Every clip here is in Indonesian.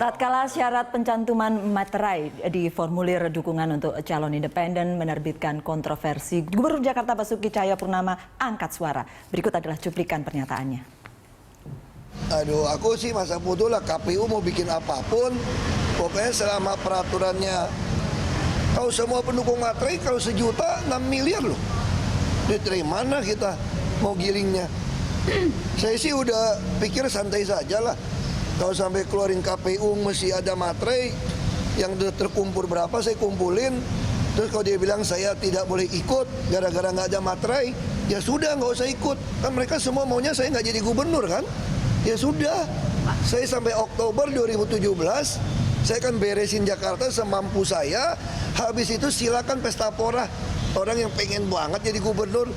Tatkala syarat pencantuman materai di formulir dukungan untuk calon independen menerbitkan kontroversi, Gubernur Jakarta Basuki Cahayapurnama angkat suara. Berikut adalah cuplikan pernyataannya. Aduh, aku sih masa bodoh lah, KPU mau bikin apapun, pokoknya selama peraturannya. Kalau semua pendukung materai, kalau 1 juta 6 miliar loh. Dari mana kita mau gilingnya? Saya sih udah pikir santai saja lah. Kalau sampai keluarin KPU mesti ada materai yang terkumpul berapa saya kumpulin. Terus kalau dia bilang saya tidak boleh ikut gara-gara nggak ada materai, ya sudah nggak usah ikut. Kan mereka semua maunya saya nggak jadi gubernur kan? Ya sudah, saya sampai Oktober 2017 saya akan beresin Jakarta semampu saya. Habis itu silakan pesta pora orang yang pengen banget jadi gubernur.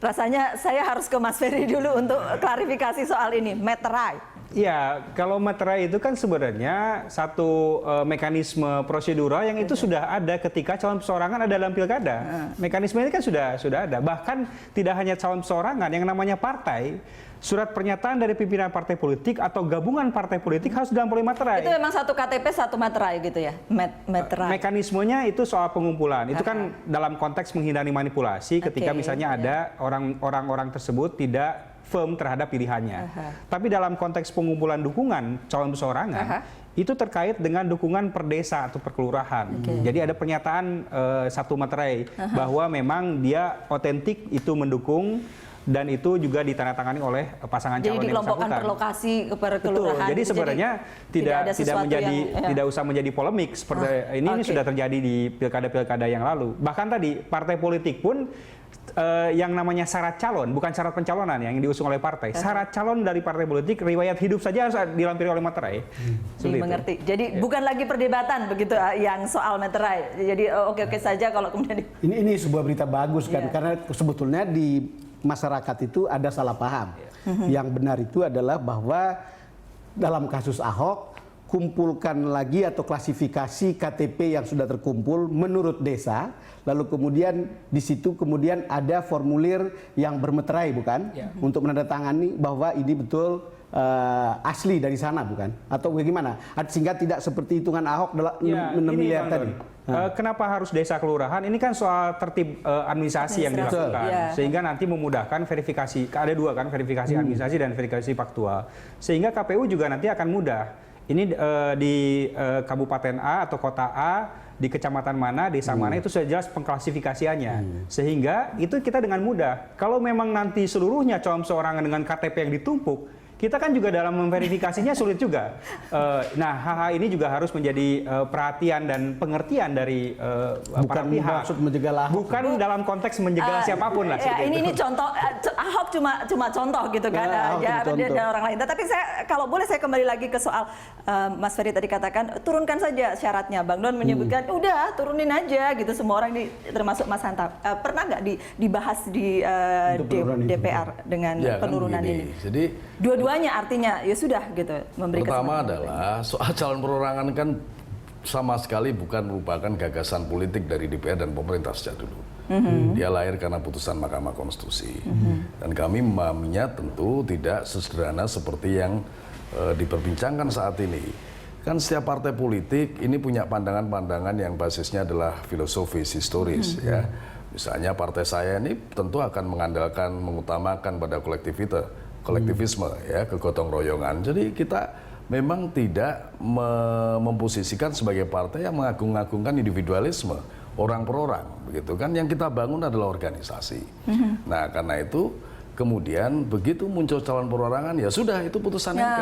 Rasanya saya harus ke Mas Ferry dulu untuk klarifikasi soal ini, materai. Ya, kalau materai itu kan sebenarnya satu mekanisme prosedural yang itu sudah ada ketika calon perseorangan ada dalam pilkada. Mekanisme ini kan sudah ada. Bahkan tidak hanya calon perseorangan, yang namanya partai, surat pernyataan dari pimpinan partai politik atau gabungan partai politik harus dilampaui materai. Itu memang satu KTP satu materai gitu ya, materai. Mekanismenya itu soal pengumpulan. Itu kan dalam konteks menghindari manipulasi ketika misalnya ada orang-orang tersebut tidak firm terhadap pilihannya. Tapi dalam konteks pengumpulan dukungan calon perseorangan, itu terkait dengan dukungan per desa atau per kelurahan. Jadi ada pernyataan satu materai bahwa memang dia otentik itu mendukung dan itu juga ditandatangani oleh pasangan calon yang bersangkutan. Jadi dikelompokkan per lokasi, per kelurahan. Betul. Jadi sebenarnya tidak usah menjadi polemik seperti ini sudah terjadi di pilkada-pilkada yang lalu. Bahkan tadi partai politik pun yang namanya syarat calon, bukan syarat pencalonan yang diusung oleh partai. Syarat calon dari partai politik, riwayat hidup saja harus dilampiri oleh materai. Mengerti. Jadi bukan lagi perdebatan begitu yang soal materai. Jadi oke-oke saja kalau kemudian ini sebuah berita bagus kan, karena sebetulnya di masyarakat itu ada salah paham. Yang benar itu adalah bahwa dalam kasus Ahok, kumpulkan lagi atau klasifikasi KTP yang sudah terkumpul menurut desa, lalu kemudian di situ kemudian ada formulir yang bermeterai bukan, untuk menandatangani bahwa ini betul asli dari sana bukan, atau bagaimana, sehingga tidak seperti hitungan Ahok 6 miliar tadi. Kenapa harus desa kelurahan? Ini kan soal tertib administrasi yang dilakukan, sehingga nanti memudahkan verifikasi. Ada dua kan, verifikasi administrasi dan verifikasi faktual, sehingga KPU juga nanti akan mudah. Ini di Kabupaten A atau Kota A, di kecamatan mana, desa mana, itu sudah jelas pengklasifikasiannya. Sehingga itu kita dengan mudah. Kalau memang nanti seluruhnya calon perseorangan dengan KTP yang ditumpuk, kita kan juga dalam memverifikasinya sulit juga. Nah, hal-hal ini juga harus menjadi perhatian dan pengertian dari para pihak. Maksud menjegal Ahok. Bukan dalam konteks menjegal siapapun lah. Ini contoh, Ahok cuma contoh gitu kan, dan orang lain. Tapi kalau boleh saya kembali lagi ke soal Mas Ferry tadi katakan, turunkan saja syaratnya. Bang Don menyebutkan, udah turunin aja gitu, semua orang ini termasuk Mas Hanta. Pernah nggak dibahas di DPR dengan penurunan ini? Jadi dua-duanya artinya ya sudah gitu memberi pertama adalah soal calon perorangan kan sama sekali bukan merupakan gagasan politik dari DPR dan pemerintah sejak dulu. Dia lahir karena putusan Mahkamah Konstitusi. Dan kami memahaminya tentu tidak sesederhana seperti yang diperbincangkan saat ini. Kan setiap partai politik ini punya pandangan-pandangan yang basisnya adalah filosofis, historis ya. Misalnya partai saya ini tentu akan mengutamakan pada kolektivisme ya, kegotong royongan. Jadi kita memang tidak memposisikan sebagai partai yang mengagung-agungkan individualisme orang per orang, begitu kan. Yang kita bangun adalah organisasi. Nah, karena itu kemudian begitu muncul calon perorangan, ya sudah, itu putusan MK.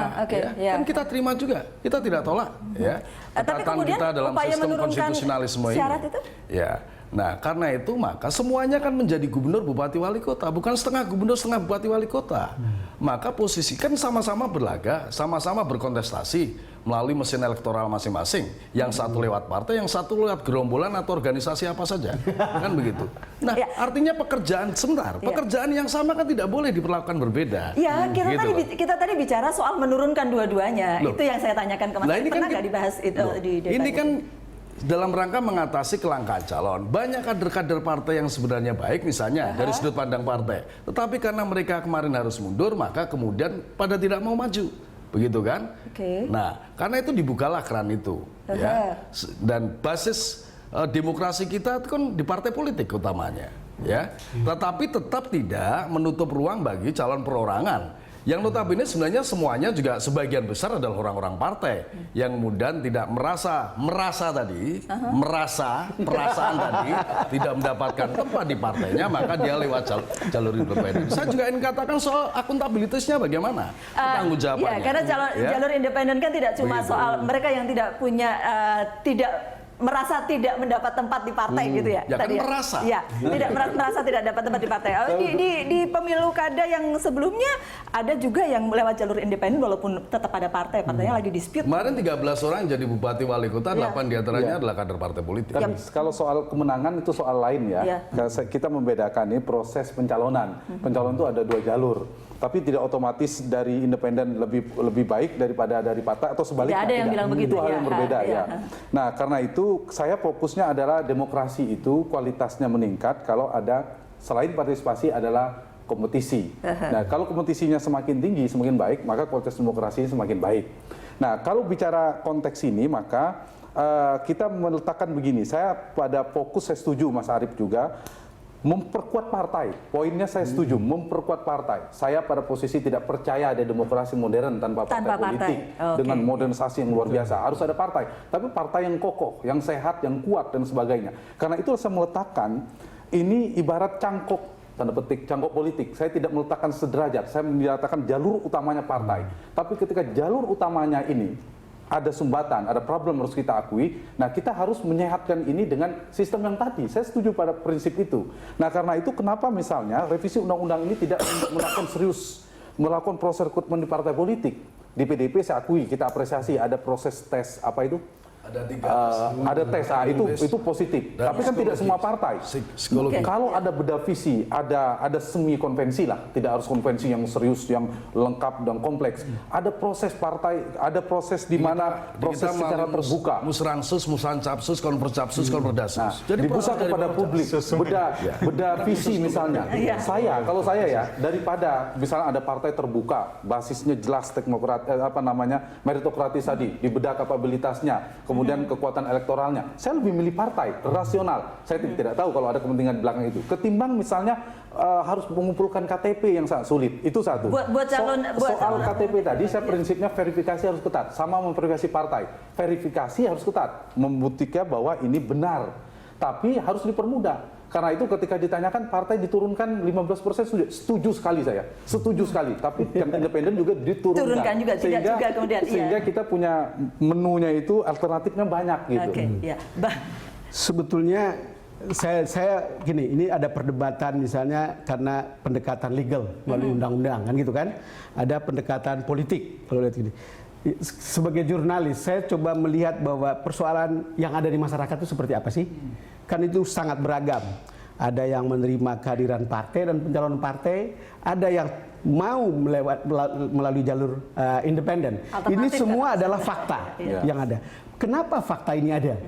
Kan kita terima juga, kita tidak tolak ya. Tapi kemudian kita dalam sistem konstitusionalisme syarat ini. Itu? Ya. Nah, karena itu maka semuanya kan menjadi gubernur, bupati, wali kota, bukan setengah gubernur, setengah bupati, wali kota. Maka posisikan sama-sama berlaga, sama-sama berkontestasi melalui mesin elektoral masing-masing. Yang satu lewat partai, yang satu lewat gerombolan atau organisasi apa saja. Kan begitu. Nah, artinya pekerjaan pekerjaan yang sama kan tidak boleh diperlakukan berbeda. Ya, kita tadi bicara soal menurunkan dua-duanya. Itu yang saya tanyakan ke Mas. Pernah nggak dibahas itu di DPR? Ini kan dalam rangka mengatasi kelangkaan calon. Banyak kader-kader partai yang sebenarnya baik misalnya dari sudut pandang partai. Tetapi karena mereka kemarin harus mundur, maka kemudian pada tidak mau maju. begitu kan? Oke. Nah, karena itu dibukalah keran itu, ya. Dan basis demokrasi kita itu kan di partai politik utamanya, ya. Tetapi tetap tidak menutup ruang bagi calon perorangan. Yang notabene sebenarnya semuanya juga sebagian besar adalah orang-orang partai yang kemudian tidak perasaan tadi tidak mendapatkan tempat di partainya, maka dia lewat jalur independen. Saya juga ingin katakan soal akuntabilitasnya bagaimana, tanggung jawabannya. Ya, karena jalur independen kan tidak cuma soal mereka yang tidak punya merasa tidak mendapat tempat di partai gitu ya. Ya kan merasa. Ya, tidak merasa tidak dapat tempat di partai. Di pemilu kada yang sebelumnya ada juga yang lewat jalur independen walaupun tetap ada partainya lagi dispute. Kemarin 13 orang jadi bupati wali kota, 8 diantaranya adalah kader partai politik. Tapi kalau soal kemenangan itu soal lain ya. Kita membedakan ini proses pencalonan. Pencalonan itu ada 2 jalur. Tapi tidak otomatis dari independen lebih baik daripada dari partai atau sebaliknya. Tidak ada yang bilang begitu. Itu hal yang berbeda ya. Nah, karena itu saya fokusnya adalah demokrasi itu kualitasnya meningkat kalau ada selain partisipasi adalah kompetisi. Nah, kalau kompetisinya semakin tinggi, semakin baik, maka kualitas demokrasi semakin baik. Nah, kalau bicara konteks ini, maka kita meletakkan begini. Saya pada fokus, saya setuju Mas Arief juga, memperkuat partai. Poinnya saya setuju, memperkuat partai. Saya pada posisi tidak percaya ada demokrasi modern tanpa partai politik. Dengan modernisasi yang luar biasa. Harus ada partai. Tapi partai yang kokoh, yang sehat, yang kuat, dan sebagainya. Karena itu saya meletakkan, ini ibarat cangkok, tanda petik, cangkok politik. Saya tidak meletakkan sederajat. Saya menyatakan jalur utamanya partai. Tapi ketika jalur utamanya ini, ada sumbatan, ada problem harus kita akui. Nah, kita harus menyehatkan ini dengan sistem yang tadi. Saya setuju pada prinsip itu. Nah, karena itu kenapa misalnya revisi undang-undang ini tidak melakukan serius, melakukan proses rekrutmen di partai politik. Di PDIP saya akui, kita apresiasi ada proses tes apa itu? Ada 3 ada tes, itu positif. Tapi kan tidak semua partai. Kalau ada beda visi, ada semi konvensi lah, tidak harus konvensi yang serius, yang lengkap dan kompleks. Ada proses partai, ada proses di mana proses secara terbuka. Musransus, musancapsus, konpercapsus, konperdasus. Jadi dibuka kepada publik, beda visi misalnya. Kalau saya ya, daripada misalnya ada partai terbuka, basisnya jelas teknokrat, meritokratis tadi, dibedah kapabilitasnya, kemudian kekuatan elektoralnya. Saya lebih milih partai rasional. Saya tidak tahu kalau ada kepentingan di belakang itu. Ketimbang misalnya harus mengumpulkan KTP yang sangat sulit. Itu satu. Soal KTP tadi, saya prinsipnya verifikasi harus ketat. Sama memverifikasi partai. Verifikasi harus ketat. Membuktikan bahwa ini benar. Tapi harus dipermudah. Karena itu ketika ditanyakan partai diturunkan 15% setuju sekali saya. Setuju sekali. Tapi yang independen juga diturunkan. Sehingga kita punya menunya itu alternatifnya banyak gitu. Sebetulnya saya gini, ini ada perdebatan misalnya karena pendekatan legal melalui undang-undang kan gitu kan. Ada pendekatan politik kalau lihat gini. Sebagai jurnalis, saya coba melihat bahwa persoalan yang ada di masyarakat itu seperti apa sih? Kan itu sangat beragam. Ada yang menerima kehadiran partai dan pencalonan partai, ada yang mau melalui jalur independen. Ini semua adalah fakta yang ada. Kenapa fakta ini ada?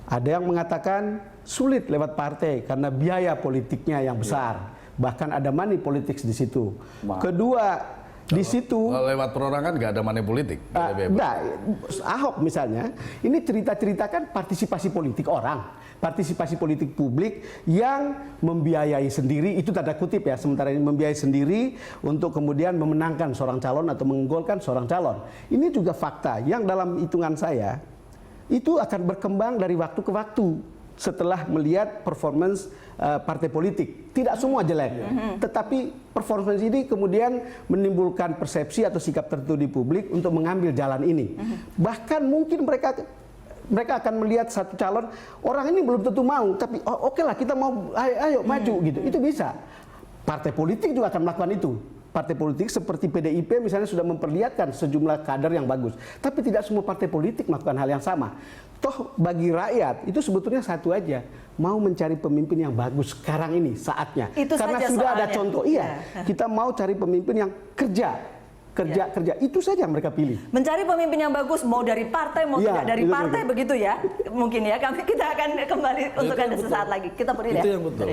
Ada yang mengatakan sulit lewat partai karena biaya politiknya yang besar. Bahkan ada money politics di situ. Kedua, di situ lewat perorangan nggak ada money politik. Ahok misalnya, ini cerita-ceritakan partisipasi politik orang, partisipasi politik publik yang membiayai sendiri, itu tanda kutip ya, sementara ini membiayai sendiri untuk kemudian memenangkan seorang calon atau menggolkan seorang calon. Ini juga fakta yang dalam hitungan saya itu akan berkembang dari waktu ke waktu setelah melihat performance partai politik. Tidak semua jelek, tetapi performance ini kemudian menimbulkan persepsi atau sikap tertentu di publik untuk mengambil jalan ini. Bahkan mungkin mereka akan melihat satu calon, orang ini belum tentu mau, tapi oke lah kita mau, ayo maju gitu. Itu bisa. Partai politik juga akan melakukan itu. Partai politik seperti PDIP misalnya sudah memperlihatkan sejumlah kader yang bagus. Tapi tidak semua partai politik melakukan hal yang sama. Toh bagi rakyat itu sebetulnya satu aja, mau mencari pemimpin yang bagus sekarang ini saatnya. Itu karena saja sudah soalnya. ada contoh. Iya, kita mau cari pemimpin yang kerja. Itu saja yang mereka pilih. Mencari pemimpin yang bagus mau dari partai mau tidak dari partai begitu ya. Mungkin ya, kita akan kembali untuk Anda sesaat lagi. Kita beri ya. Itu yang betul.